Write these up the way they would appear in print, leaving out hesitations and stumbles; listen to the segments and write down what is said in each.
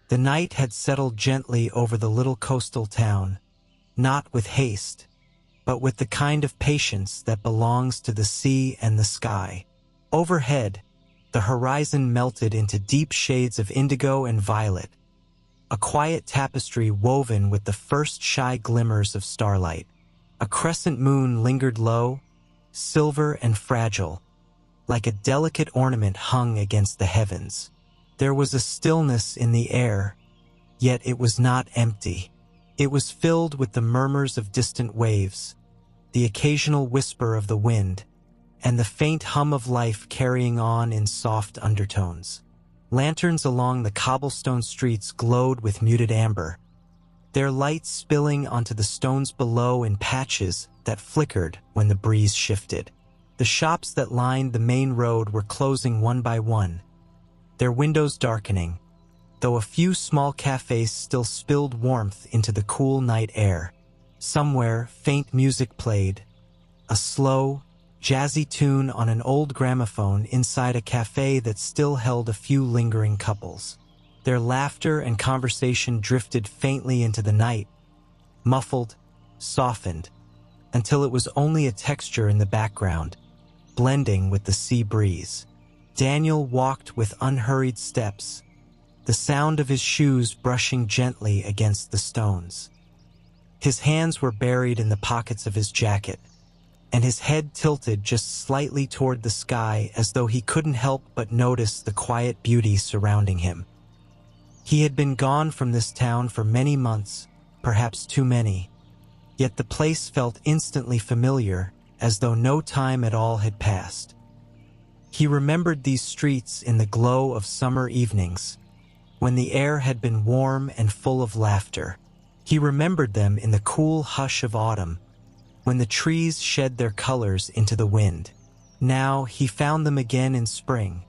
The night had settled gently over the little coastal town, not with haste, but with the kind of patience that belongs to the sea and the sky. Overhead, the horizon melted into deep shades of indigo and violet, a quiet tapestry woven with the first shy glimmers of starlight. A crescent moon lingered low, silver and fragile, like a delicate ornament hung against the heavens. There was a stillness in the air, yet it was not empty. It was filled with the murmurs of distant waves, the occasional whisper of the wind, and the faint hum of life carrying on in soft undertones. Lanterns along the cobblestone streets glowed with muted amber, their light spilling onto the stones below in patches that flickered when the breeze shifted. The shops that lined the main road were closing one by one, their windows darkening, though a few small cafes still spilled warmth into the cool night air. Somewhere, faint music played, a slow, jazzy tune on an old gramophone inside a cafe that still held a few lingering couples. Their laughter and conversation drifted faintly into the night, muffled, softened, until it was only a texture in the background, blending with the sea breeze. Daniel walked with unhurried steps, the sound of his shoes brushing gently against the stones. His hands were buried in the pockets of his jacket, and his head tilted just slightly toward the sky as though he couldn't help but notice the quiet beauty surrounding him. He had been gone from this town for many months, perhaps too many, yet the place felt instantly familiar, as though no time at all had passed. He remembered these streets in the glow of summer evenings, when the air had been warm and full of laughter. He remembered them in the cool hush of autumn, when the trees shed their colors into the wind. Now he found them again in spring,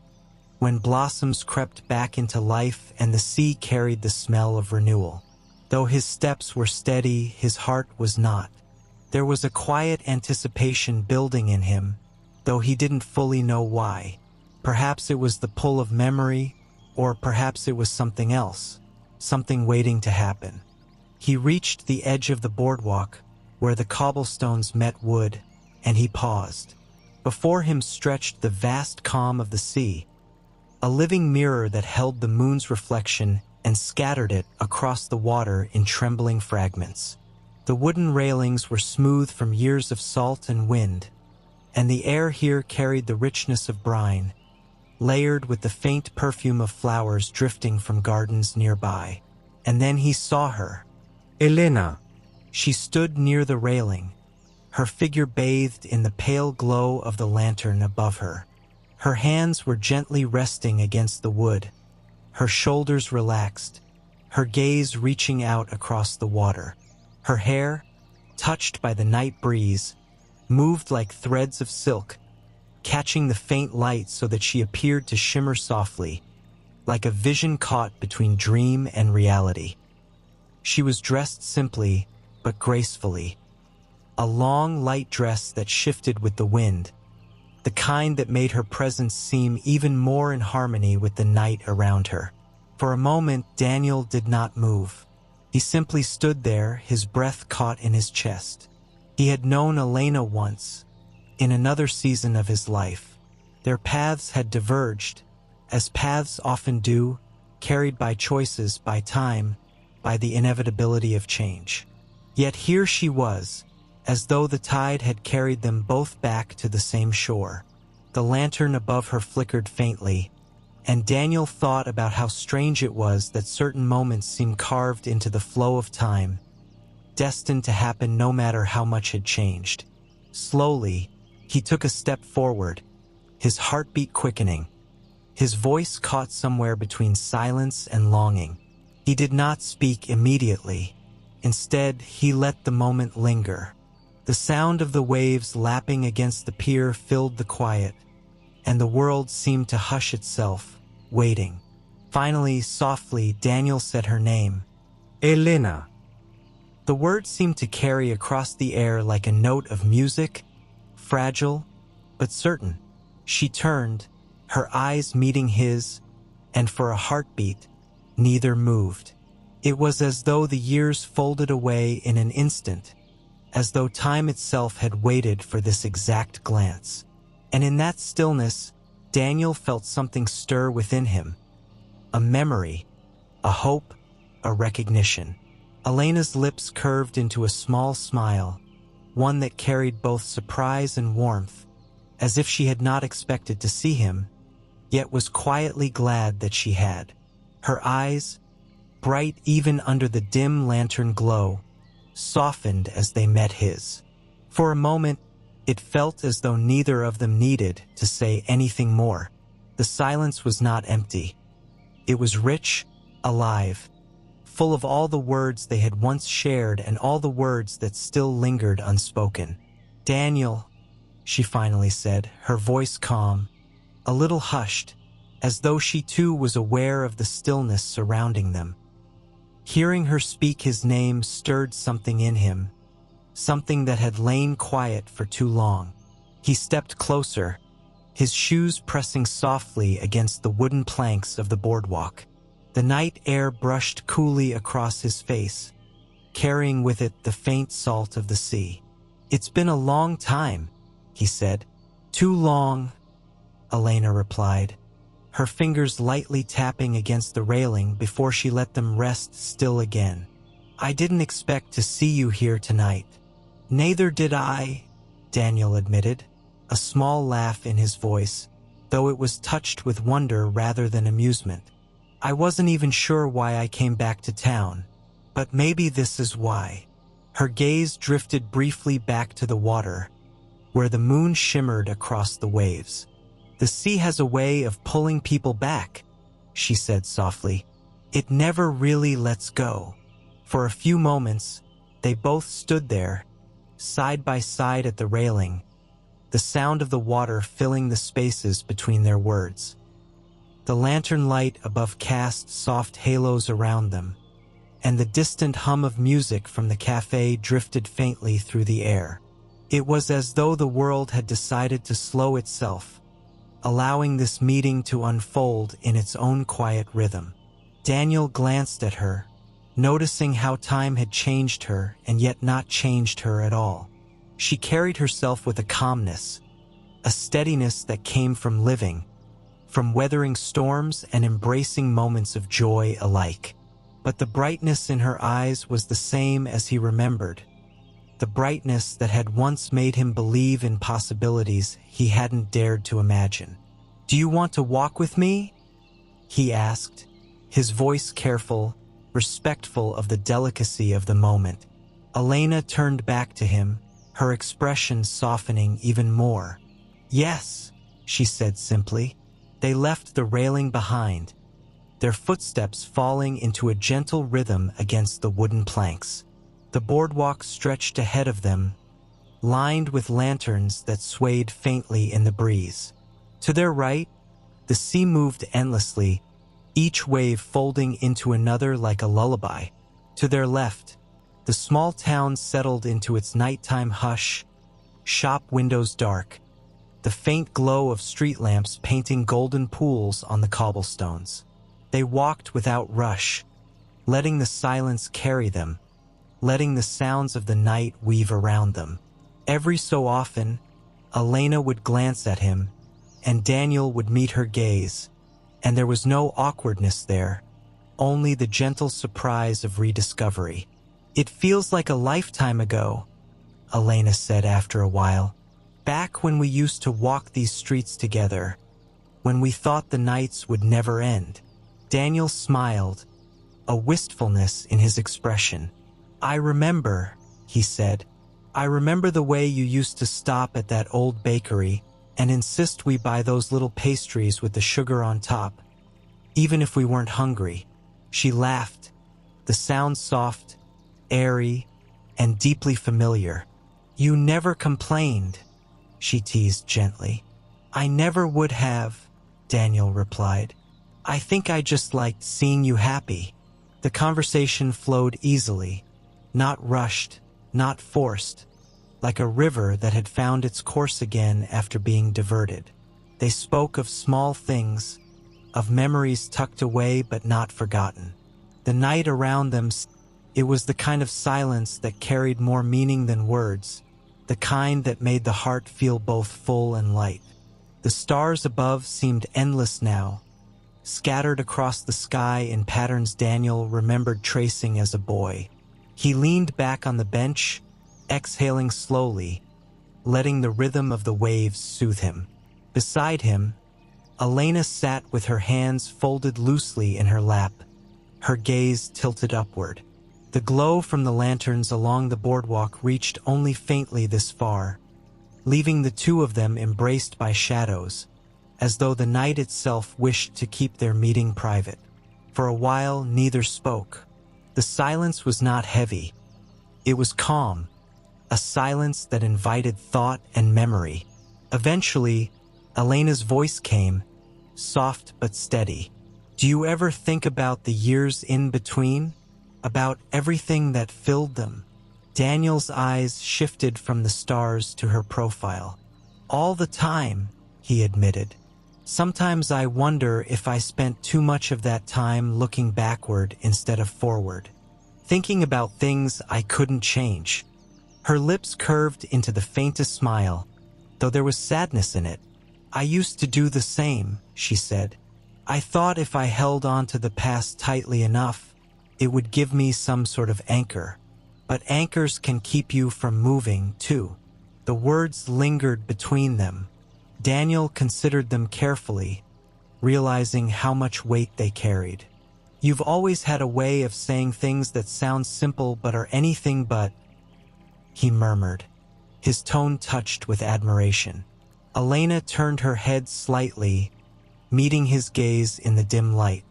when blossoms crept back into life and the sea carried the smell of renewal. Though his steps were steady, his heart was not. There was a quiet anticipation building in him, though he didn't fully know why. Perhaps it was the pull of memory, or perhaps it was something else, something waiting to happen. He reached the edge of the boardwalk, where the cobblestones met wood, and he paused. Before him stretched the vast calm of the sea, a living mirror that held the moon's reflection and scattered it across the water in trembling fragments. The wooden railings were smooth from years of salt and wind, and the air here carried the richness of brine, layered with the faint perfume of flowers drifting from gardens nearby. And then he saw her. Elena. She stood near the railing, her figure bathed in the pale glow of the lantern above her. Her hands were gently resting against the wood, her shoulders relaxed, her gaze reaching out across the water. Her hair, touched by the night breeze, moved like threads of silk, catching the faint light so that she appeared to shimmer softly, like a vision caught between dream and reality. She was dressed simply, but gracefully. A long, light dress that shifted with the wind, the kind that made her presence seem even more in harmony with the night around her. For a moment, Daniel did not move. He simply stood there, his breath caught in his chest. He had known Elena once, in another season of his life. Their paths had diverged, as paths often do, carried by choices, by time, by the inevitability of change. Yet here she was, as though the tide had carried them both back to the same shore. The lantern above her flickered faintly, and Daniel thought about how strange it was that certain moments seemed carved into the flow of time, destined to happen no matter how much had changed. Slowly, he took a step forward, his heartbeat quickening. His voice caught somewhere between silence and longing. He did not speak immediately. Instead, he let the moment linger. The sound of the waves lapping against the pier filled the quiet, and the world seemed to hush itself, waiting. Finally, softly, Daniel said her name. Elena. The word seemed to carry across the air like a note of music, fragile, but certain. She turned, her eyes meeting his, and for a heartbeat, Neither moved. It was as though the years folded away in an instant, as though time itself had waited for this exact glance. And in that stillness, Daniel felt something stir within him. A memory, a hope, a recognition. Elena's lips curved into a small smile, one that carried both surprise and warmth, as if she had not expected to see him, yet was quietly glad that she had. Her eyes, bright even under the dim lantern glow, softened as they met his. For a moment, it felt as though neither of them needed to say anything more. The silence was not empty. It was rich, alive, full of all the words they had once shared and all the words that still lingered unspoken. "Daniel," she finally said, her voice calm, a little hushed, as though she too was aware of the stillness surrounding them. Hearing her speak his name stirred something in him, something that had lain quiet for too long. He stepped closer, his shoes pressing softly against the wooden planks of the boardwalk. The night air brushed coolly across his face, carrying with it the faint salt of the sea. "It's been a long time," he said. "Too long," Elena replied, her fingers lightly tapping against the railing before she let them rest still again. "I didn't expect to see you here tonight." "Neither did I," Daniel admitted, a small laugh in his voice, though it was touched with wonder rather than amusement. "I wasn't even sure why I came back to town, but maybe this is why." Her gaze drifted briefly back to the water, where the moon shimmered across the waves. "The sea has a way of pulling people back," she said softly. "It never really lets go." For a few moments, they both stood there, side by side at the railing, the sound of the water filling the spaces between their words. The lantern light above cast soft halos around them, and the distant hum of music from the cafe drifted faintly through the air. It was as though the world had decided to slow itself, allowing this meeting to unfold in its own quiet rhythm. Daniel glanced at her, noticing how time had changed her and yet not changed her at all. She carried herself with a calmness, a steadiness that came from living, from weathering storms and embracing moments of joy alike. But the brightness in her eyes was the same as he remembered, the brightness that had once made him believe in possibilities he hadn't dared to imagine. "Do you want to walk with me?" he asked, his voice careful, respectful of the delicacy of the moment. Elena turned back to him, her expression softening even more. "Yes," she said simply. They left the railing behind, their footsteps falling into a gentle rhythm against the wooden planks. The boardwalk stretched ahead of them, lined with lanterns that swayed faintly in the breeze. To their right, the sea moved endlessly, each wave folding into another like a lullaby. To their left, the small town settled into its nighttime hush, shop windows dark, the faint glow of street lamps painting golden pools on the cobblestones. They walked without rush, letting the silence carry them, letting the sounds of the night weave around them. Every so often, Elena would glance at him, and Daniel would meet her gaze, and there was no awkwardness there, only the gentle surprise of rediscovery. "It feels like a lifetime ago," Elena said after a while. "Back when we used to walk these streets together, when we thought the nights would never end." Daniel smiled, a wistfulness in his expression. "I remember," he said. "I remember the way you used to stop at that old bakery and insist we buy those little pastries with the sugar on top, even if we weren't hungry." She laughed, the sound soft, airy, and deeply familiar. "You never complained," she teased gently. "I never would have," Daniel replied. "I think I just liked seeing you happy." The conversation flowed easily, not rushed, not forced, like a river that had found its course again after being diverted. They spoke of small things, of memories tucked away but not forgotten. The night around them, it was the kind of silence that carried more meaning than words, the kind that made the heart feel both full and light. The stars above seemed endless now, scattered across the sky in patterns Daniel remembered tracing as a boy. He leaned back on the bench, exhaling slowly, letting the rhythm of the waves soothe him. Beside him, Elena sat with her hands folded loosely in her lap, her gaze tilted upward. The glow from the lanterns along the boardwalk reached only faintly this far, leaving the two of them embraced by shadows, as though the night itself wished to keep their meeting private. For a while, neither spoke. The silence was not heavy. It was calm, a silence that invited thought and memory. Eventually, Elena's voice came, soft but steady. "Do you ever think about the years in between? About everything that filled them?" Daniel's eyes shifted from the stars to her profile. "All the time," he admitted. "Sometimes I wonder if I spent too much of that time looking backward instead of forward, thinking about things I couldn't change." Her lips curved into the faintest smile, though there was sadness in it. "I used to do the same," she said. "I thought if I held on to the past tightly enough, it would give me some sort of anchor. But anchors can keep you from moving, too." The words lingered between them. Daniel considered them carefully, realizing how much weight they carried. "You've always had a way of saying things that sound simple but are anything but," he murmured, his tone touched with admiration. Elena turned her head slightly, meeting his gaze in the dim light.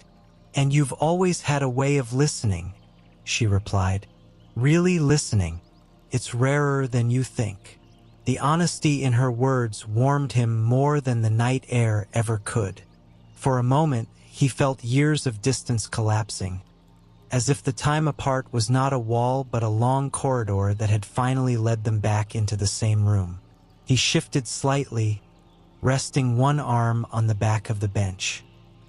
"And you've always had a way of listening," she replied. "Really listening. It's rarer than you think." The honesty in her words warmed him more than the night air ever could. For a moment, he felt years of distance collapsing, as if the time apart was not a wall but a long corridor that had finally led them back into the same room. He shifted slightly, resting one arm on the back of the bench.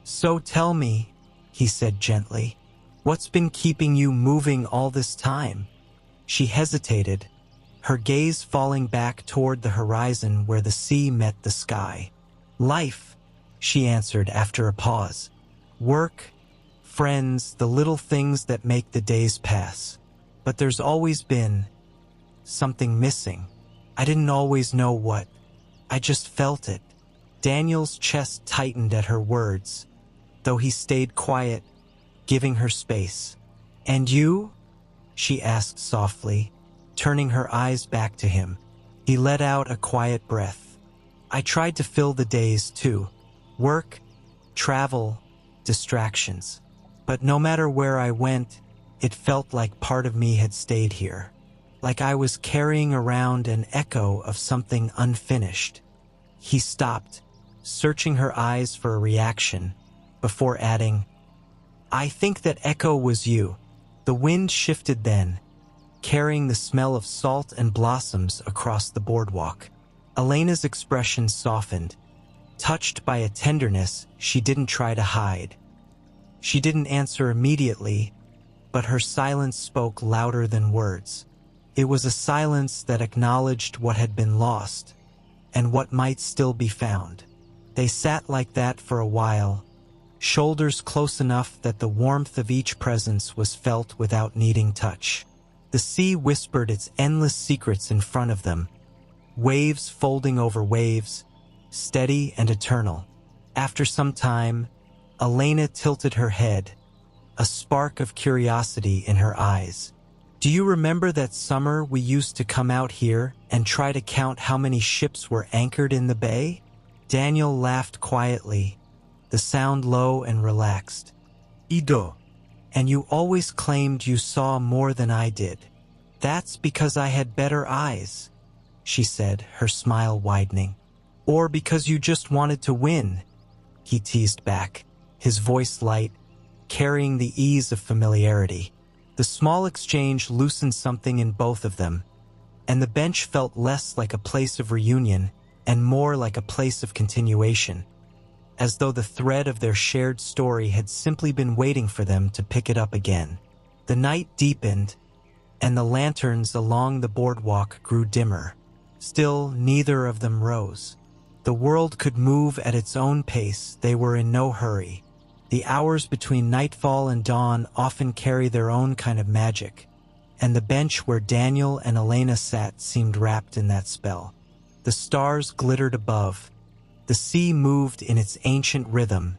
"So tell me," he said gently, "what's been keeping you moving all this time?" She hesitated, her gaze falling back toward the horizon where the sea met the sky. "Life," she answered after a pause. "Work, friends, the little things that make the days pass. But there's always been something missing. I didn't always know what. I just felt it." Daniel's chest tightened at her words, though he stayed quiet, giving her space. "And you?" she asked softly, turning her eyes back to him. He let out a quiet breath. "I tried to fill the days too. Work, travel, distractions. But no matter where I went, it felt like part of me had stayed here. Like I was carrying around an echo of something unfinished." He stopped, searching her eyes for a reaction, before adding, "I think that echo was you." The wind shifted then, carrying the smell of salt and blossoms across the boardwalk. Elena's expression softened, touched by a tenderness she didn't try to hide. She didn't answer immediately, but her silence spoke louder than words. It was a silence that acknowledged what had been lost, and what might still be found. They sat like that for a while, shoulders close enough that the warmth of each presence was felt without needing touch. The sea whispered its endless secrets in front of them, waves folding over waves, steady and eternal. After some time, Elena tilted her head, a spark of curiosity in her eyes. "Do you remember that summer we used to come out here and try to count how many ships were anchored in the bay?" Daniel laughed quietly, the sound low and relaxed. "Ido. And you always claimed you saw more than I did." "That's because I had better eyes," she said, her smile widening. "Or because you just wanted to win," he teased back, his voice light, carrying the ease of familiarity. The small exchange loosened something in both of them, and the bench felt less like a place of reunion and more like a place of continuation. as though the thread of their shared story had simply been waiting for them to pick it up again. The night deepened, and the lanterns along the boardwalk grew dimmer. Still, neither of them rose. The world could move at its own pace. They were in no hurry. The hours between nightfall and dawn often carry their own kind of magic, and the bench where Daniel and Elena sat seemed wrapped in that spell. The stars glittered above, the sea moved in its ancient rhythm,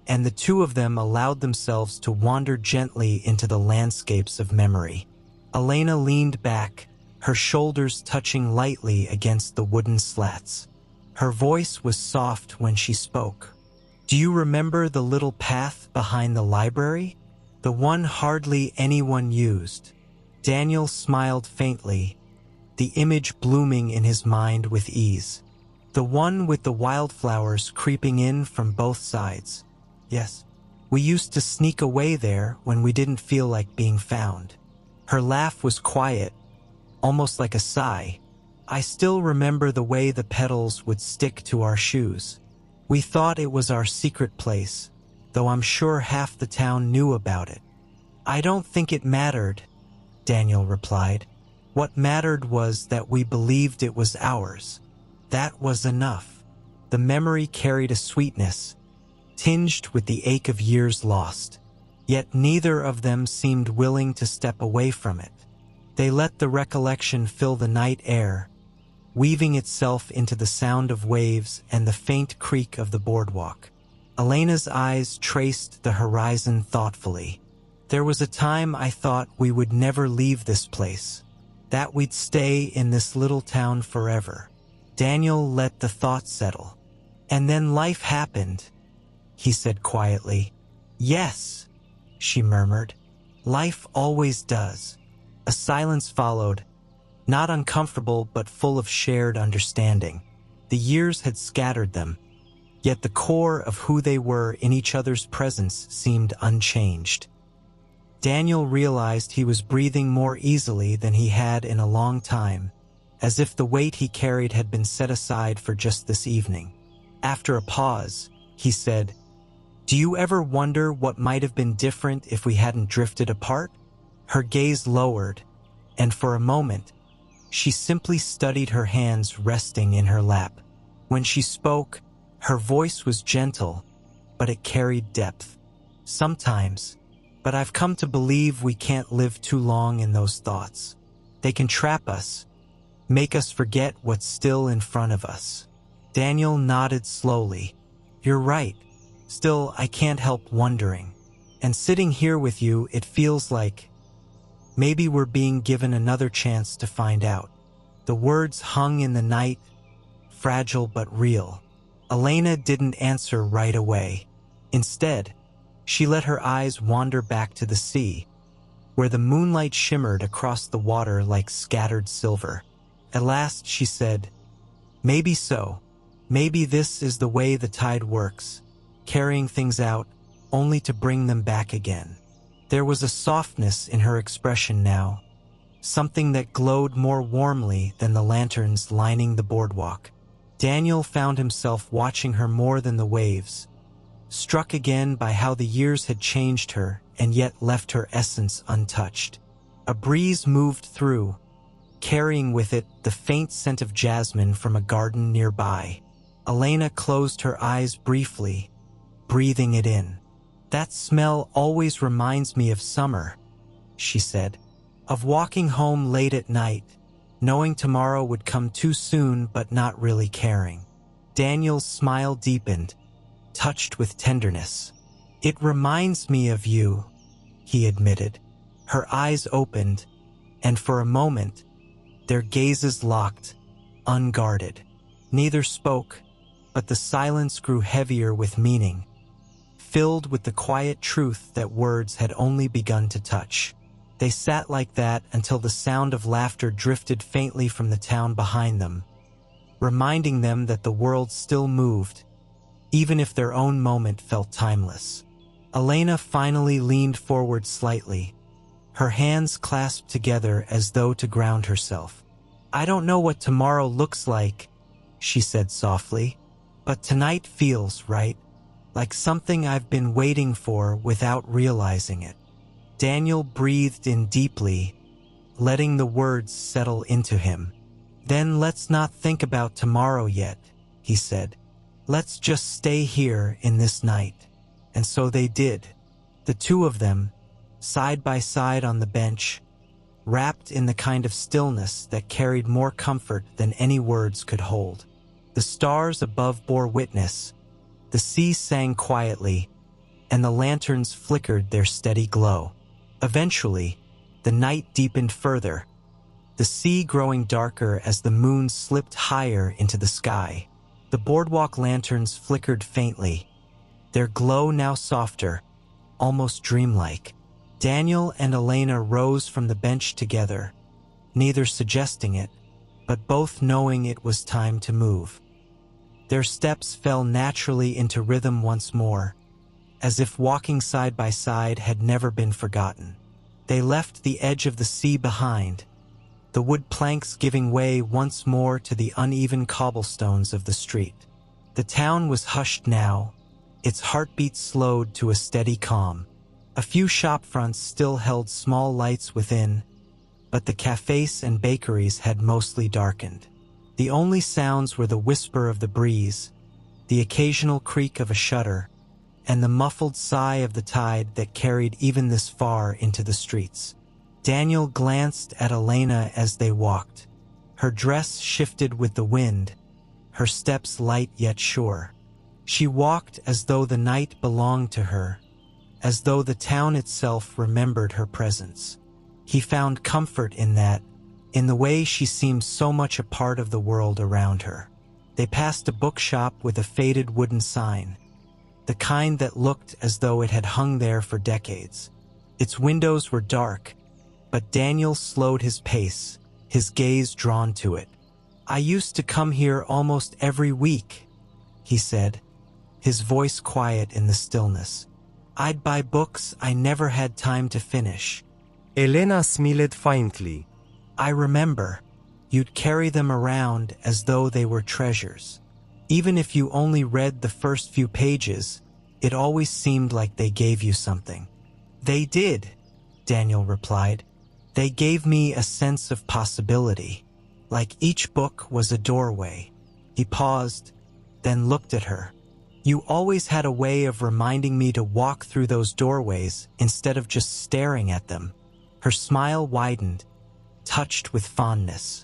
and the two of them allowed themselves to wander gently into the landscapes of memory. Elena leaned back, her shoulders touching lightly against the wooden slats. Her voice was soft when she spoke. "Do you remember the little path behind the library? The one hardly anyone used?" Daniel smiled faintly, the image blooming in his mind with ease. "The one with the wildflowers creeping in from both sides. Yes, we used to sneak away there when we didn't feel like being found." Her laugh was quiet, almost like a sigh. "I still remember the way the petals would stick to our shoes. We thought it was our secret place, though I'm sure half the town knew about it." "I don't think it mattered," Daniel replied. "What mattered was that we believed it was ours. That was enough." The memory carried a sweetness, tinged with the ache of years lost. Yet neither of them seemed willing to step away from it. They let the recollection fill the night air, weaving itself into the sound of waves and the faint creak of the boardwalk. Elena's eyes traced the horizon thoughtfully. "There was a time I thought we would never leave this place, that we'd stay in this little town forever." Daniel let the thought settle. "And then life happened," he said quietly. "Yes," she murmured. "Life always does." A silence followed, not uncomfortable but full of shared understanding. The years had scattered them, yet the core of who they were in each other's presence seemed unchanged. Daniel realized he was breathing more easily than he had in a long time, as if the weight he carried had been set aside for just this evening. After a pause, he said, "Do you ever wonder what might have been different if we hadn't drifted apart?" Her gaze lowered, and for a moment, she simply studied her hands resting in her lap. When she spoke, her voice was gentle, but it carried depth. "Sometimes, but I've come to believe we can't live too long in those thoughts. They can trap us, make us forget what's still in front of us." Daniel nodded slowly. "You're right. Still, I can't help wondering. And sitting here with you, it feels like maybe we're being given another chance to find out." The words hung in the night, fragile but real. Elena didn't answer right away. Instead, she let her eyes wander back to the sea, where the moonlight shimmered across the water like scattered silver. At last she said, "Maybe so. Maybe this is the way the tide works, carrying things out only to bring them back again." There was a softness in her expression now, something that glowed more warmly than the lanterns lining the boardwalk. Daniel found himself watching her more than the waves, struck again by how the years had changed her and yet left her essence untouched. A breeze moved through, carrying with it the faint scent of jasmine from a garden nearby. Elena closed her eyes briefly, breathing it in. "That smell always reminds me of summer," she said, "of walking home late at night, knowing tomorrow would come too soon but not really caring." Daniel's smile deepened, touched with tenderness. "It reminds me of you," he admitted. Her eyes opened, and for a moment, their gazes locked, unguarded. Neither spoke, but the silence grew heavier with meaning, filled with the quiet truth that words had only begun to touch. They sat like that until the sound of laughter drifted faintly from the town behind them, reminding them that the world still moved, even if their own moment felt timeless. Elena finally leaned forward slightly, her hands clasped together as though to ground herself. "I don't know what tomorrow looks like," she said softly, "but tonight feels right." like something I've been waiting for without realizing it. Daniel breathed in deeply, letting the words settle into him. Then let's not think about tomorrow yet, he said. Let's just stay here in this night. And so they did. The two of them, side by side on the bench, wrapped in the kind of stillness that carried more comfort than any words could hold. The stars above bore witness, the sea sang quietly, and the lanterns flickered their steady glow. Eventually, the night deepened further, the sea growing darker as the moon slipped higher into the sky. The boardwalk lanterns flickered faintly, their glow now softer, almost dreamlike. Daniel and Elena rose from the bench together, neither suggesting it, but both knowing it was time to move. Their steps fell naturally into rhythm once more, as if walking side by side had never been forgotten. They left the edge of the sea behind, the wood planks giving way once more to the uneven cobblestones of the street. The town was hushed now, its heartbeat slowed to a steady calm. A few shop fronts still held small lights within, but the cafes and bakeries had mostly darkened. The only sounds were the whisper of the breeze, the occasional creak of a shutter, and the muffled sigh of the tide that carried even this far into the streets. Daniel glanced at Elena as they walked. Her dress shifted with the wind, her steps light yet sure. She walked as though the night belonged to her, as though the town itself remembered her presence. He found comfort in that, in the way she seemed so much a part of the world around her. They passed a bookshop with a faded wooden sign, the kind that looked as though it had hung there for decades. Its windows were dark, but Daniel slowed his pace, his gaze drawn to it. "I used to come here almost every week," he said, his voice quiet in the stillness. "I'd buy books I never had time to finish." Elena smiled faintly. "I remember. You'd carry them around as though they were treasures. Even if you only read the first few pages, it always seemed like they gave you something." "They did," Daniel replied. "They gave me a sense of possibility, like each book was a doorway." He paused, then looked at her. "You always had a way of reminding me to walk through those doorways instead of just staring at them." Her smile widened, touched with fondness.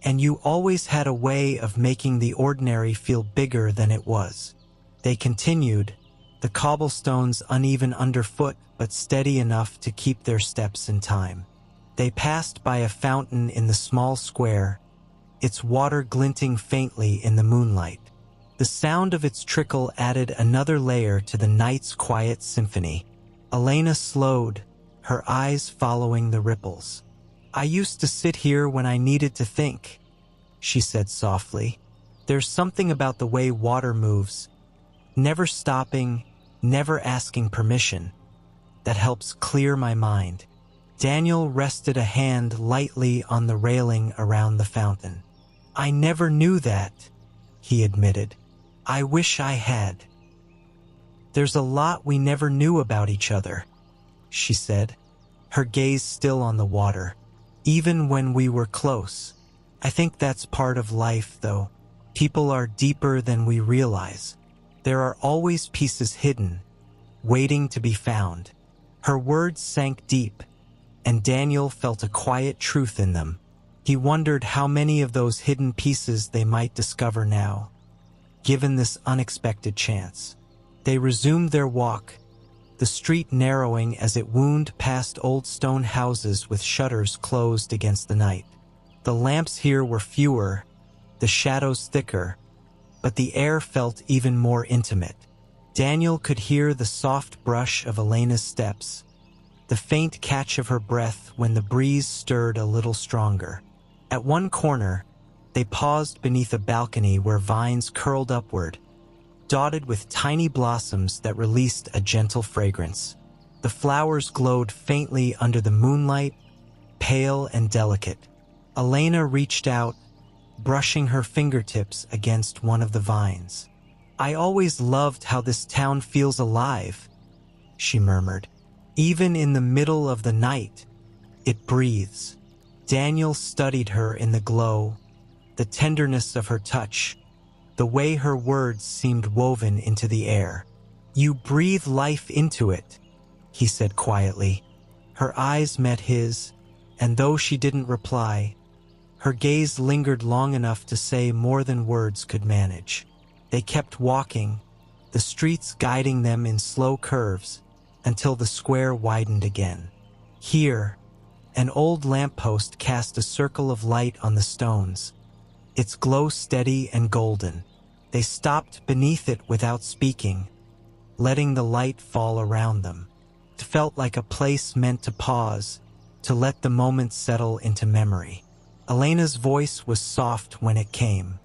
"And you always had a way of making the ordinary feel bigger than it was." They continued, the cobblestones uneven underfoot but steady enough to keep their steps in time. They passed by a fountain in the small square, its water glinting faintly in the moonlight. The sound of its trickle added another layer to the night's quiet symphony. Elena slowed, her eyes following the ripples. "I used to sit here when I needed to think," she said softly. "There's something about the way water moves, never stopping, never asking permission, that helps clear my mind." Daniel rested a hand lightly on the railing around the fountain. "I never knew that," he admitted. "I wish I had." "There's a lot we never knew about each other," she said, her gaze still on the water. "Even when we were close. I think that's part of life, though. People are deeper than we realize. There are always pieces hidden, waiting to be found." Her words sank deep, and Daniel felt a quiet truth in them. He wondered how many of those hidden pieces they might discover now, given this unexpected chance. They resumed their walk, the street narrowing as it wound past old stone houses with shutters closed against the night. The lamps here were fewer, the shadows thicker, but the air felt even more intimate. Daniel could hear the soft brush of Elena's steps, the faint catch of her breath when the breeze stirred a little stronger. At one corner, they paused beneath a balcony where vines curled upward, dotted with tiny blossoms that released a gentle fragrance. The flowers glowed faintly under the moonlight, pale and delicate. Elena reached out, brushing her fingertips against one of the vines. I always loved how this town feels alive, she murmured. Even in the middle of the night, it breathes. Daniel studied her in the glow, the tenderness of her touch, the way her words seemed woven into the air. You breathe life into it, he said quietly. Her eyes met his, and though she didn't reply, her gaze lingered long enough to say more than words could manage. They kept walking, the streets guiding them in slow curves, until the square widened again. Here, an old lamppost cast a circle of light on the stones, its glow steady and golden. They stopped beneath it without speaking, letting the light fall around them. It felt like a place meant to pause, to let the moment settle into memory. Elena's voice was soft when it came.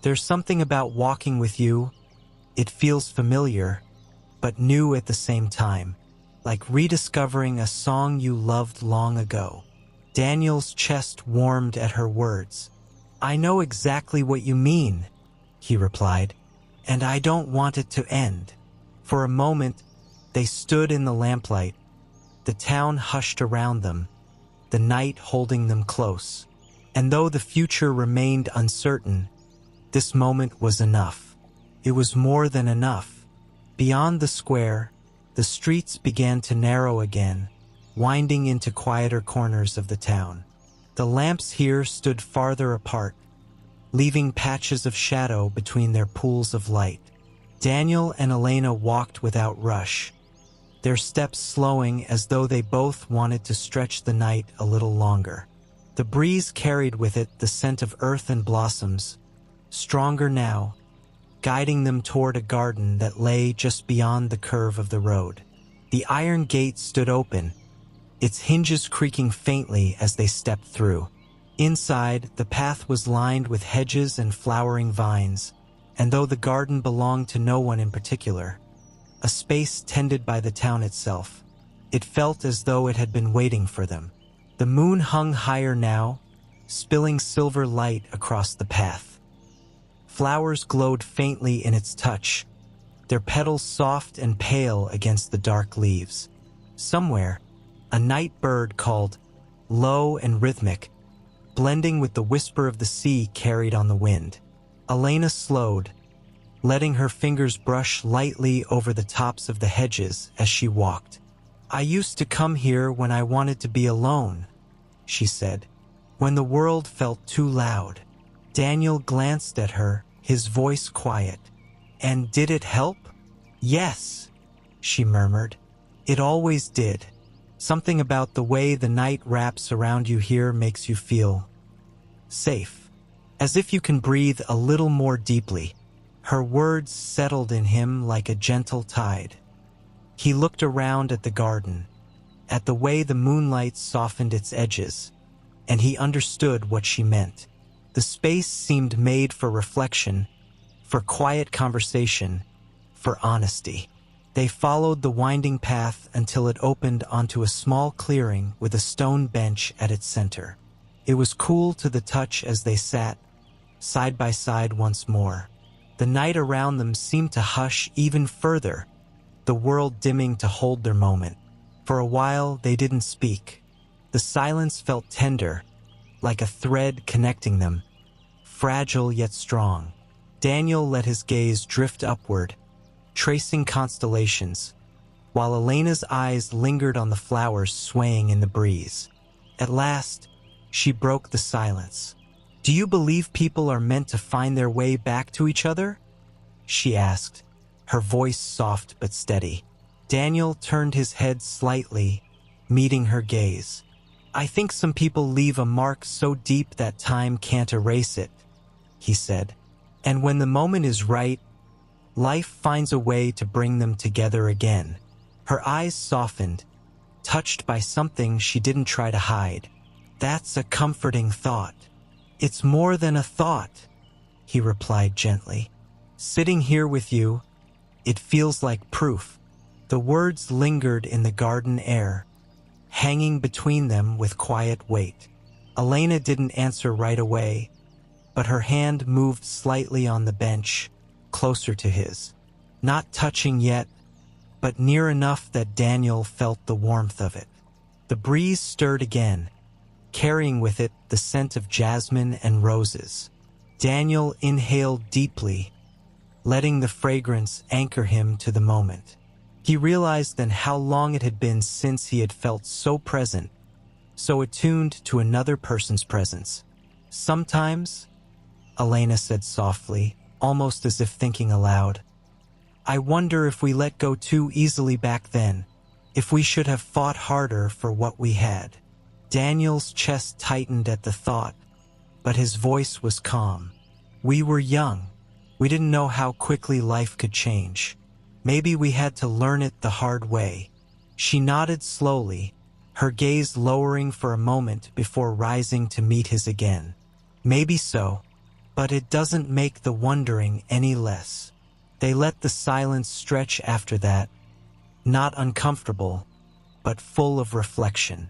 There's something about walking with you. It feels familiar, but new at the same time, like rediscovering a song you loved long ago. Daniel's chest warmed at her words. I know exactly what you mean, he replied, and I don't want it to end. For a moment, they stood in the lamplight, the town hushed around them, the night holding them close. And though the future remained uncertain, this moment was enough. It was more than enough. Beyond the square, the streets began to narrow again, winding into quieter corners of the town. The lamps here stood farther apart, leaving patches of shadow between their pools of light. Daniel and Elena walked without rush, their steps slowing as though they both wanted to stretch the night a little longer. The breeze carried with it the scent of earth and blossoms, stronger now, guiding them toward a garden that lay just beyond the curve of the road. The iron gate stood open, its hinges creaking faintly as they stepped through. Inside, the path was lined with hedges and flowering vines, and though the garden belonged to no one in particular, a space tended by the town itself, it felt as though it had been waiting for them. The moon hung higher now, spilling silver light across the path. Flowers glowed faintly in its touch, their petals soft and pale against the dark leaves. Somewhere, a night bird called, low and rhythmic, blending with the whisper of the sea carried on the wind. Elena slowed, letting her fingers brush lightly over the tops of the hedges as she walked. I used to come here when I wanted to be alone, she said, when the world felt too loud. Daniel glanced at her, his voice quiet. And did it help? Yes, she murmured. It always did. Something about the way the night wraps around you here makes you feel safe, as if you can breathe a little more deeply. Her words settled in him like a gentle tide. He looked around at the garden, at the way the moonlight softened its edges, and he understood what she meant. The space seemed made for reflection, for quiet conversation, for honesty. They followed the winding path until it opened onto a small clearing with a stone bench at its center. It was cool to the touch as they sat, side by side once more. The night around them seemed to hush even further, the world dimming to hold their moment. For a while, they didn't speak. The silence felt tender, like a thread connecting them, fragile yet strong. Daniel let his gaze drift upward, tracing constellations, while Elena's eyes lingered on the flowers swaying in the breeze. At last, she broke the silence. Do you believe people are meant to find their way back to each other? She asked, her voice soft but steady. Daniel turned his head slightly, meeting her gaze. I think some people leave a mark so deep that time can't erase it, he said. And when the moment is right, life finds a way to bring them together again. Her eyes softened, touched by something she didn't try to hide. That's a comforting thought. It's more than a thought, he replied gently. Sitting here with you, it feels like proof. The words lingered in the garden air, hanging between them with quiet weight. Elena didn't answer right away, but her hand moved slightly on the bench, closer to his, not touching yet, but near enough that Daniel felt the warmth of it. The breeze stirred again, carrying with it the scent of jasmine and roses. Daniel inhaled deeply, letting the fragrance anchor him to the moment. He realized then how long it had been since he had felt so present, so attuned to another person's presence. Sometimes, Elena said softly, almost as if thinking aloud, I wonder if we let go too easily back then, if we should have fought harder for what we had. Daniel's chest tightened at the thought, but his voice was calm. We were young. We didn't know how quickly life could change. Maybe we had to learn it the hard way. She nodded slowly, her gaze lowering for a moment before rising to meet his again. Maybe so, but it doesn't make the wondering any less. They let the silence stretch after that, not uncomfortable, but full of reflection.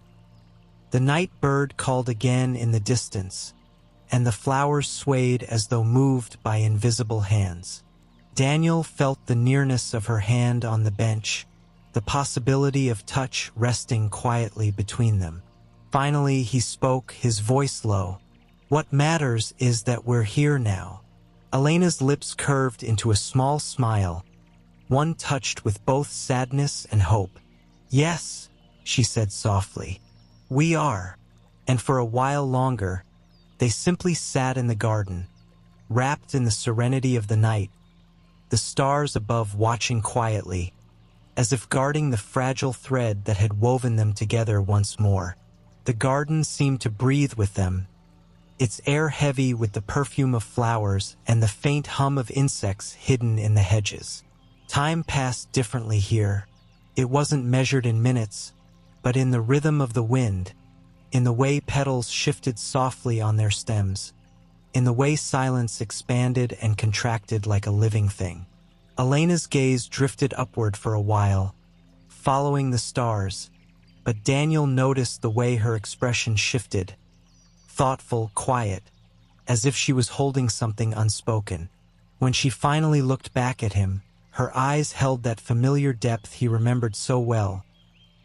The night bird called again in the distance, and the flowers swayed as though moved by invisible hands. Daniel felt the nearness of her hand on the bench, the possibility of touch resting quietly between them. Finally, he spoke, his voice low. What matters is that we're here now. Elena's lips curved into a small smile, one touched with both sadness and hope. Yes, she said softly. We are. And for a while longer, they simply sat in the garden, wrapped in the serenity of the night, the stars above watching quietly, as if guarding the fragile thread that had woven them together once more. The garden seemed to breathe with them, its air heavy with the perfume of flowers and the faint hum of insects hidden in the hedges. Time passed differently here. It wasn't measured in minutes, but in the rhythm of the wind, in the way petals shifted softly on their stems, in the way silence expanded and contracted like a living thing. Elena's gaze drifted upward for a while, following the stars, but Daniel noticed the way her expression shifted, thoughtful, quiet, as if she was holding something unspoken. When she finally looked back at him, her eyes held that familiar depth he remembered so well,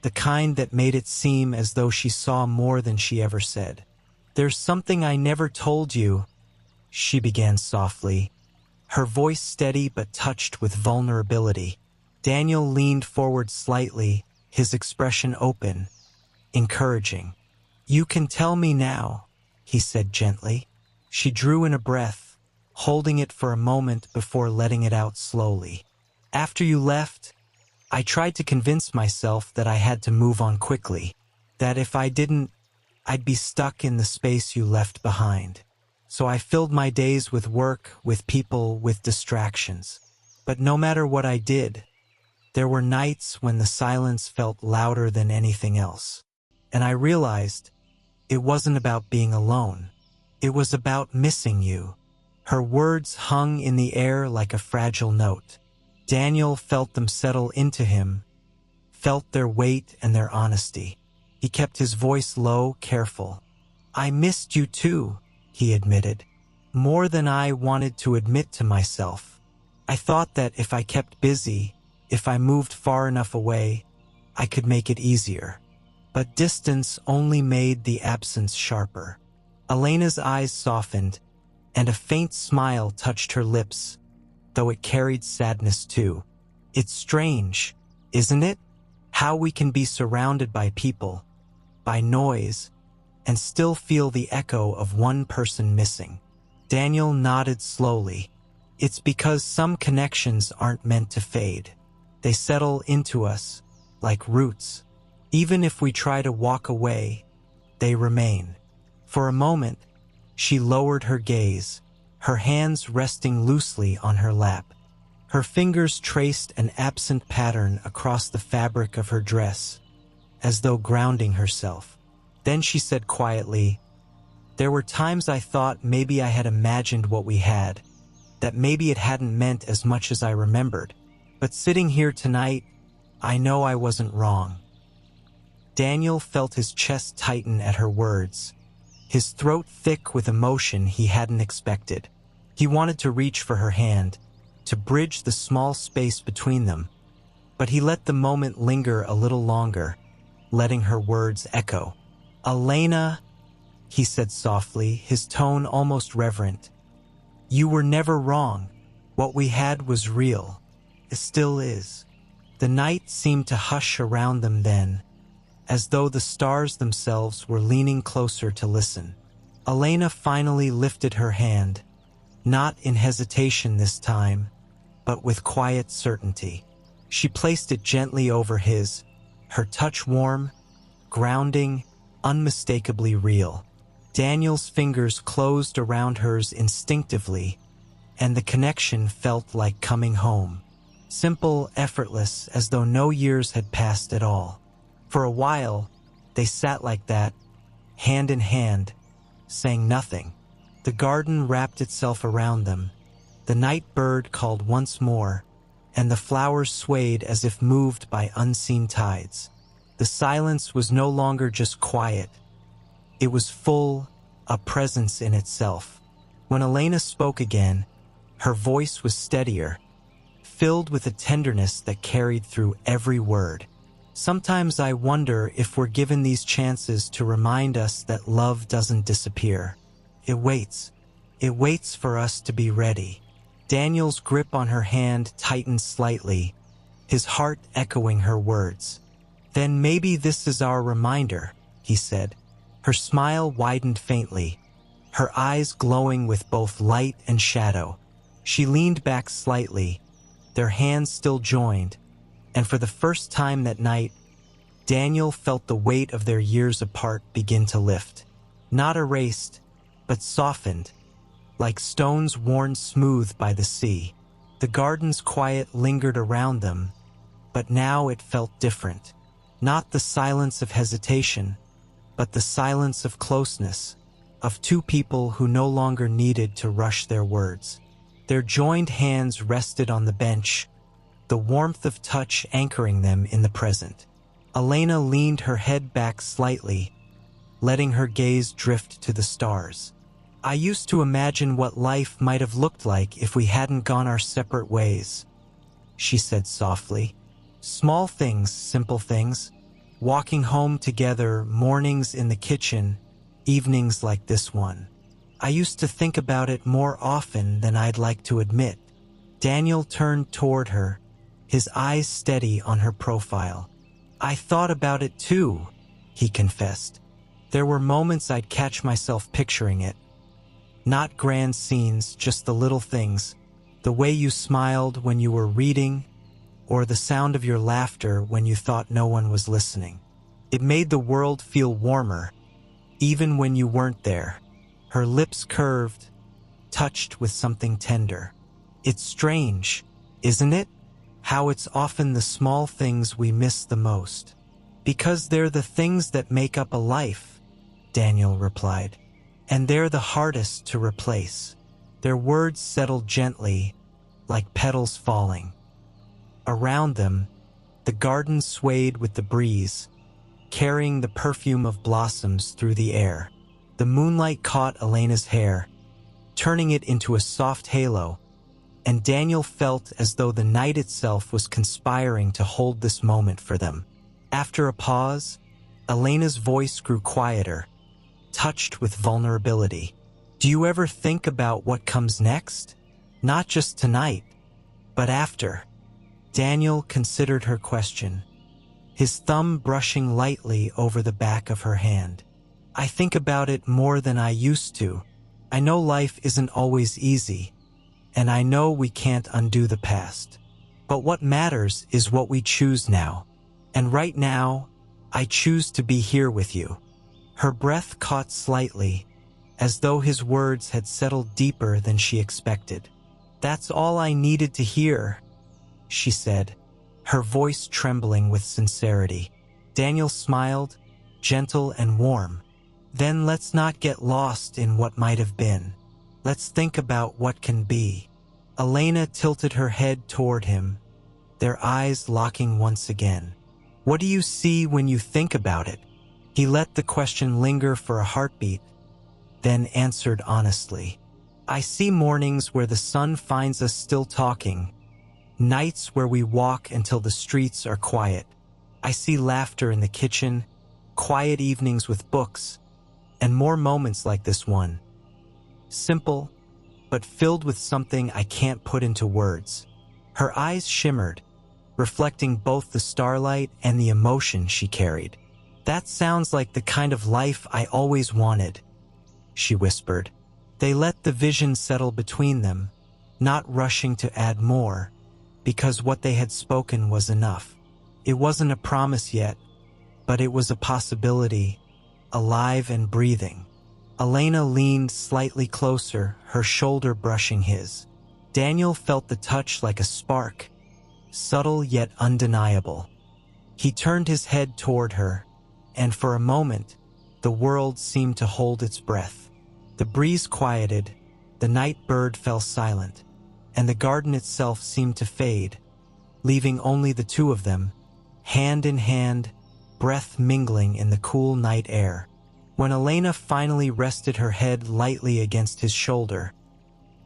the kind that made it seem as though she saw more than she ever said. There's something I never told you, she began softly, her voice steady but touched with vulnerability. Daniel leaned forward slightly, his expression open, encouraging. You can tell me now, he said gently. She drew in a breath, holding it for a moment before letting it out slowly. After you left, I tried to convince myself that I had to move on quickly, that if I didn't, I'd be stuck in the space you left behind. So I filled my days with work, with people, with distractions. But no matter what I did, there were nights when the silence felt louder than anything else. And I realized it wasn't about being alone. It was about missing you. Her words hung in the air like a fragile note. Daniel felt them settle into him, felt their weight and their honesty. He kept his voice low, careful. I missed you too, he admitted, more than I wanted to admit to myself. I thought that if I kept busy, if I moved far enough away, I could make it easier. But distance only made the absence sharper. Elena's eyes softened, and a faint smile touched her lips, though it carried sadness too. It's strange, isn't it? How we can be surrounded by people, by noise, and still feel the echo of one person missing. Daniel nodded slowly. It's because some connections aren't meant to fade. They settle into us, like roots. Even if we try to walk away, they remain. For a moment, she lowered her gaze, her hands resting loosely on her lap. Her fingers traced an absent pattern across the fabric of her dress, as though grounding herself. Then she said quietly, there were times I thought maybe I had imagined what we had, that maybe it hadn't meant as much as I remembered. But sitting here tonight, I know I wasn't wrong. Daniel felt his chest tighten at her words, his throat thick with emotion he hadn't expected. He wanted to reach for her hand, to bridge the small space between them, but he let the moment linger a little longer, letting her words echo. "Elena," he said softly, his tone almost reverent, "you were never wrong. What we had was real. It still is." The night seemed to hush around them then, as though the stars themselves were leaning closer to listen. Elena finally lifted her hand, not in hesitation this time, but with quiet certainty. She placed it gently over his, her touch warm, grounding, unmistakably real. Daniel's fingers closed around hers instinctively, and the connection felt like coming home. Simple, effortless, as though no years had passed at all. For a while, they sat like that, hand in hand, saying nothing. The garden wrapped itself around them. The night bird called once more, and the flowers swayed as if moved by unseen tides. The silence was no longer just quiet. It was full, a presence in itself. When Elena spoke again, her voice was steadier, filled with a tenderness that carried through every word. "Sometimes I wonder if we're given these chances to remind us that love doesn't disappear. It waits. It waits for us to be ready." Daniel's grip on her hand tightened slightly, his heart echoing her words. "Then maybe this is our reminder," he said. Her smile widened faintly, her eyes glowing with both light and shadow. She leaned back slightly, their hands still joined, and for the first time that night, Daniel felt the weight of their years apart begin to lift. Not erased, but softened, like stones worn smooth by the sea. The garden's quiet lingered around them, but now it felt different. Not the silence of hesitation, but the silence of closeness, of two people who no longer needed to rush their words. Their joined hands rested on the bench, the warmth of touch anchoring them in the present. Elena leaned her head back slightly, letting her gaze drift to the stars. "I used to imagine what life might have looked like if we hadn't gone our separate ways," she said softly. "Small things, simple things. Walking home together, mornings in the kitchen, evenings like this one. I used to think about it more often than I'd like to admit." Daniel turned toward her, his eyes steady on her profile. "I thought about it too," he confessed. "There were moments I'd catch myself picturing it. Not grand scenes, just the little things. The way you smiled when you were reading, or the sound of your laughter when you thought no one was listening. It made the world feel warmer, even when you weren't there." Her lips curved, touched with something tender. "It's strange, isn't it? How it's often the small things we miss the most. Because they're the things that make up a life," Daniel replied. "And they're the hardest to replace." Their words settled gently, like petals falling. Around them, the garden swayed with the breeze, carrying the perfume of blossoms through the air. The moonlight caught Elena's hair, turning it into a soft halo, and Daniel felt as though the night itself was conspiring to hold this moment for them. After a pause, Elena's voice grew quieter, touched with vulnerability. "Do you ever think about what comes next? Not just tonight, but after?" Daniel considered her question, his thumb brushing lightly over the back of her hand. "I think about it more than I used to. I know life isn't always easy, and I know we can't undo the past. But what matters is what we choose now. And right now, I choose to be here with you." Her breath caught slightly, as though his words had settled deeper than she expected. "That's all I needed to hear," she said, her voice trembling with sincerity. Daniel smiled, gentle and warm. "Then let's not get lost in what might have been. Let's think about what can be." Elena tilted her head toward him, their eyes locking once again. "What do you see when you think about it?" He let the question linger for a heartbeat, then answered honestly. I see mornings where the sun finds us still talking, nights where we walk until the streets are quiet. I see laughter in the kitchen, quiet evenings with books, and more moments like this one. Simple, but filled with something I can't put into words. Her eyes shimmered, reflecting both the starlight and the emotion she carried. That sounds like the kind of life I always wanted, she whispered. They let the vision settle between them, not rushing to add more, because what they had spoken was enough. It wasn't a promise yet, but it was a possibility, alive and breathing. Elena leaned slightly closer, her shoulder brushing his. Daniel felt the touch like a spark, subtle yet undeniable. He turned his head toward her, and for a moment, the world seemed to hold its breath. The breeze quieted, the night bird fell silent, and the garden itself seemed to fade, leaving only the two of them, hand in hand, breath mingling in the cool night air. When Elena finally rested her head lightly against his shoulder,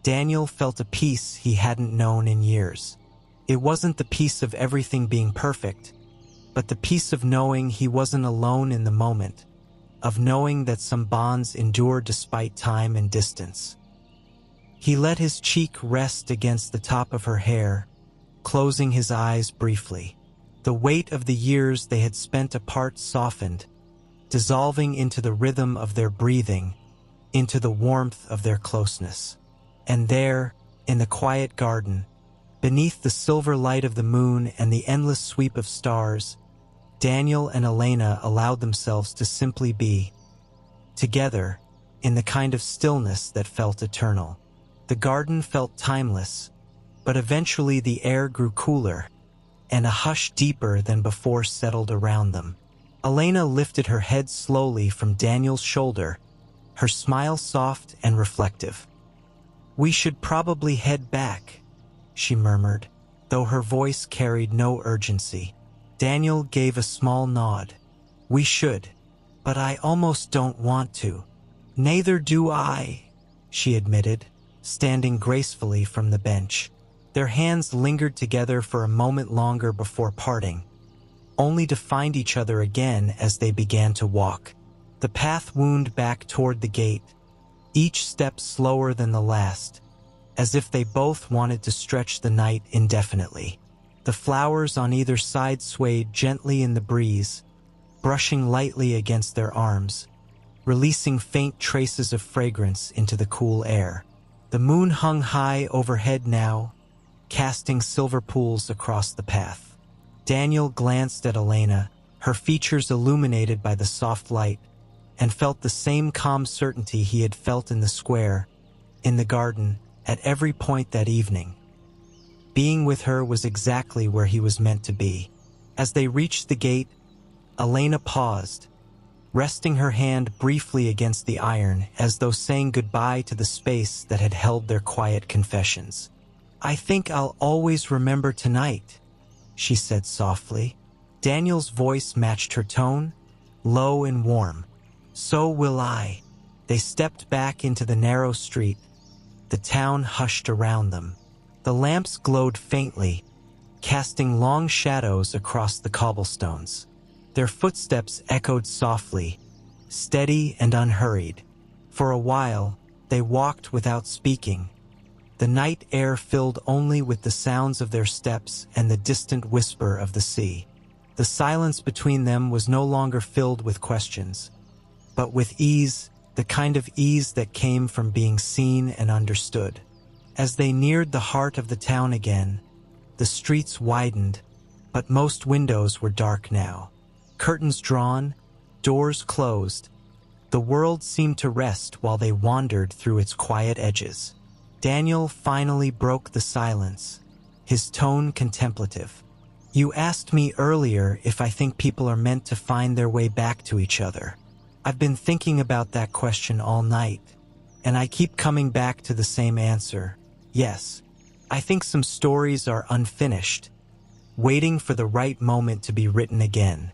Daniel felt a peace he hadn't known in years. It wasn't the peace of everything being perfect, but the peace of knowing he wasn't alone in the moment, of knowing that some bonds endure despite time and distance. He let his cheek rest against the top of her hair, closing his eyes briefly. The weight of the years they had spent apart softened, dissolving into the rhythm of their breathing, into the warmth of their closeness. And there, in the quiet garden, beneath the silver light of the moon and the endless sweep of stars, Daniel and Elena allowed themselves to simply be, together, in the kind of stillness that felt eternal. The garden felt timeless, but eventually the air grew cooler, and a hush deeper than before settled around them. Elena lifted her head slowly from Daniel's shoulder, her smile soft and reflective. "We should probably head back," she murmured, though her voice carried no urgency. Daniel gave a small nod. "We should, but I almost don't want to." "Neither do I," she admitted, standing gracefully from the bench. Their hands lingered together for a moment longer before parting, only to find each other again as they began to walk. The path wound back toward the gate, each step slower than the last, as if they both wanted to stretch the night indefinitely. The flowers on either side swayed gently in the breeze, brushing lightly against their arms, releasing faint traces of fragrance into the cool air. The moon hung high overhead now, casting silver pools across the path. Daniel glanced at Elena, her features illuminated by the soft light, and felt the same calm certainty he had felt in the square, in the garden, at every point that evening. Being with her was exactly where he was meant to be. As they reached the gate, Elena paused, resting her hand briefly against the iron as though saying goodbye to the space that had held their quiet confessions. "I think I'll always remember tonight," she said softly. Daniel's voice matched her tone, low and warm. "So will I." They stepped back into the narrow street. The town hushed around them. The lamps glowed faintly, casting long shadows across the cobblestones. Their footsteps echoed softly, steady and unhurried. For a while, they walked without speaking, the night air filled only with the sounds of their steps and the distant whisper of the sea. The silence between them was no longer filled with questions, but with ease, the kind of ease that came from being seen and understood. As they neared the heart of the town again, the streets widened, but most windows were dark now. Curtains drawn, doors closed, the world seemed to rest while they wandered through its quiet edges. Daniel finally broke the silence, his tone contemplative. "You asked me earlier if I think people are meant to find their way back to each other. I've been thinking about that question all night, and I keep coming back to the same answer. Yes, I think some stories are unfinished, waiting for the right moment to be written again."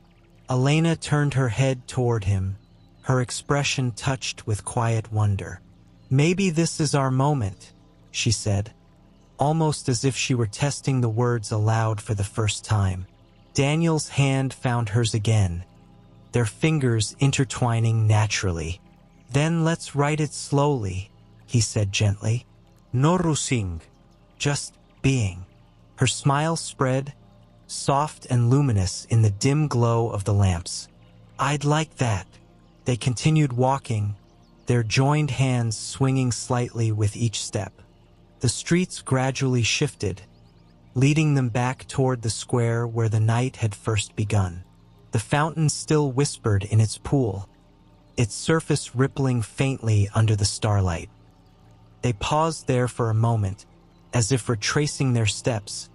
Elena turned her head toward him, her expression touched with quiet wonder. Maybe this is our moment, she said, almost as if she were testing the words aloud for the first time. Daniel's hand found hers again, their fingers intertwining naturally. Then let's write it slowly, he said gently. No rushing, just being. Her smile spread, soft and luminous in the dim glow of the lamps. I'd like that. They continued walking, their joined hands swinging slightly with each step. The streets gradually shifted, leading them back toward the square where the night had first begun. The fountain still whispered in its pool, its surface rippling faintly under the starlight. They paused there for a moment, as if retracing their steps,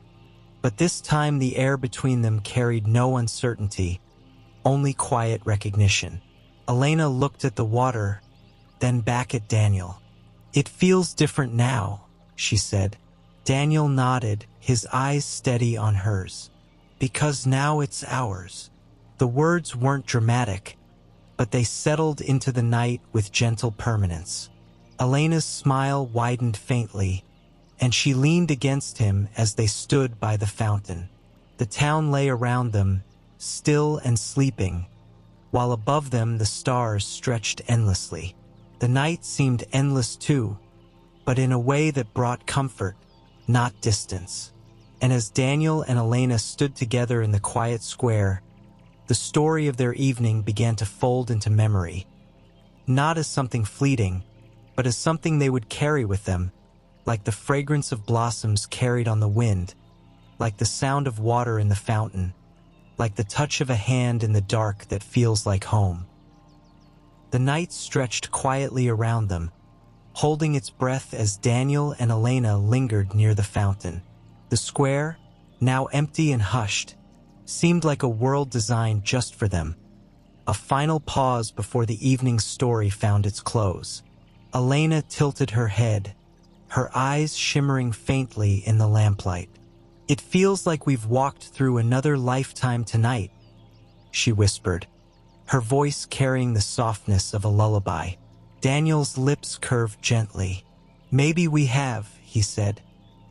but this time the air between them carried no uncertainty, only quiet recognition. Elena looked at the water, then back at Daniel. It feels different now, she said. Daniel nodded, his eyes steady on hers. Because now it's ours. The words weren't dramatic, but they settled into the night with gentle permanence. Elena's smile widened faintly, and she leaned against him as they stood by the fountain. The town lay around them, still and sleeping, while above them the stars stretched endlessly. The night seemed endless too, but in a way that brought comfort, not distance. And as Daniel and Elena stood together in the quiet square, the story of their evening began to fold into memory, not as something fleeting, but as something they would carry with them, like the fragrance of blossoms carried on the wind, like the sound of water in the fountain, like the touch of a hand in the dark that feels like home. The night stretched quietly around them, holding its breath as Daniel and Elena lingered near the fountain. The square, now empty and hushed, seemed like a world designed just for them, a final pause before the evening's story found its close. Elena tilted her head, her eyes shimmering faintly in the lamplight. It feels like we've walked through another lifetime tonight, she whispered, her voice carrying the softness of a lullaby. Daniel's lips curved gently. Maybe we have, he said,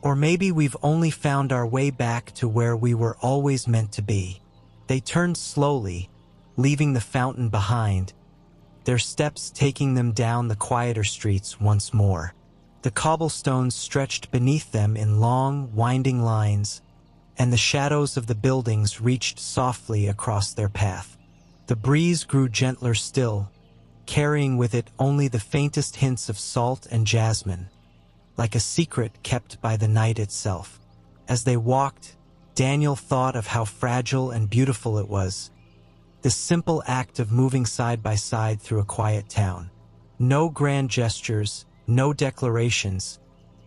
or maybe we've only found our way back to where we were always meant to be. They turned slowly, leaving the fountain behind, their steps taking them down the quieter streets once more. The cobblestones stretched beneath them in long, winding lines, and the shadows of the buildings reached softly across their path. The breeze grew gentler still, carrying with it only the faintest hints of salt and jasmine, like a secret kept by the night itself. As they walked, Daniel thought of how fragile and beautiful it was, this simple act of moving side by side through a quiet town. No grand gestures, no declarations,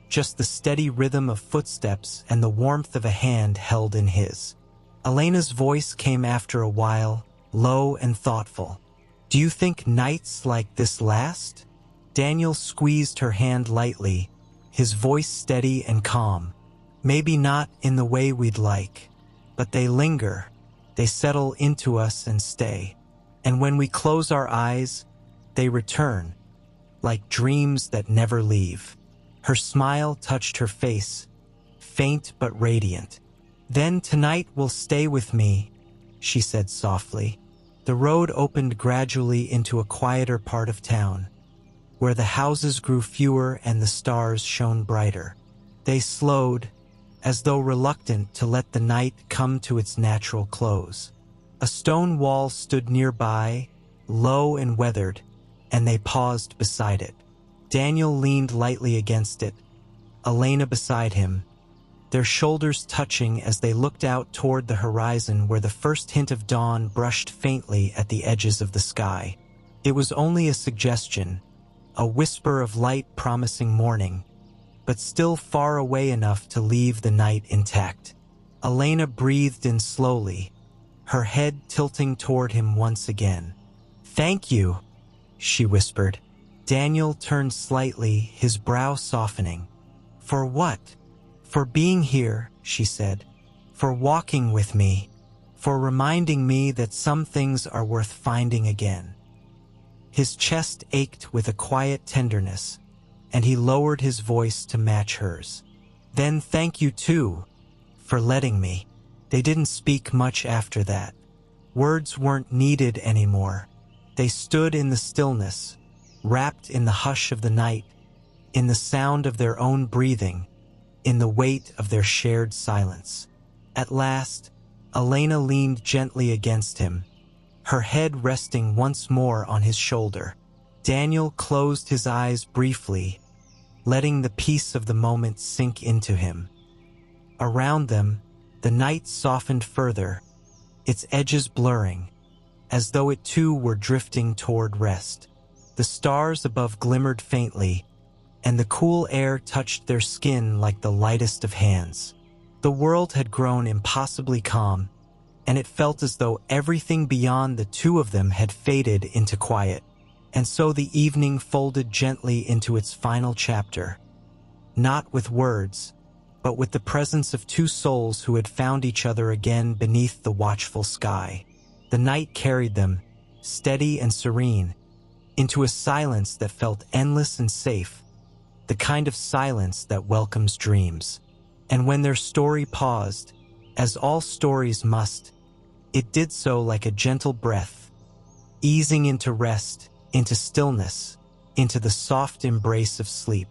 just the steady rhythm of footsteps and the warmth of a hand held in his. Elena's voice came after a while, low and thoughtful. Do you think nights like this last? Daniel squeezed her hand lightly, his voice steady and calm. Maybe not in the way we'd like, but they linger. They settle into us and stay. And when we close our eyes, they return, like dreams that never leave. Her smile touched her face, faint but radiant. Then tonight will stay with me, she said softly. The road opened gradually into a quieter part of town, where the houses grew fewer and the stars shone brighter. They slowed, as though reluctant to let the night come to its natural close. A stone wall stood nearby, low and weathered, and they paused beside it. Daniel leaned lightly against it, Elena beside him, their shoulders touching as they looked out toward the horizon where the first hint of dawn brushed faintly at the edges of the sky. It was only a suggestion, a whisper of light promising morning, but still far away enough to leave the night intact. Elena breathed in slowly, her head tilting toward him once again. "Thank you," she whispered. Daniel turned slightly, his brow softening. "For what?" "For being here," she said. "For walking with me. For reminding me that some things are worth finding again." His chest ached with a quiet tenderness, and he lowered his voice to match hers. Then thank you too, for letting me. They didn't speak much after that. Words weren't needed anymore. They stood in the stillness, wrapped in the hush of the night, in the sound of their own breathing, in the weight of their shared silence. At last, Elena leaned gently against him, her head resting once more on his shoulder. Daniel closed his eyes briefly, letting the peace of the moment sink into him. Around them, the night softened further, its edges blurring, as though it too were drifting toward rest. The stars above glimmered faintly, and the cool air touched their skin like the lightest of hands. The world had grown impossibly calm, and it felt as though everything beyond the two of them had faded into quiet. And so the evening folded gently into its final chapter, not with words, but with the presence of two souls who had found each other again beneath the watchful sky. The night carried them, steady and serene, into a silence that felt endless and safe, the kind of silence that welcomes dreams. And when their story paused, as all stories must, it did so like a gentle breath, easing into rest, into stillness, into the soft embrace of sleep.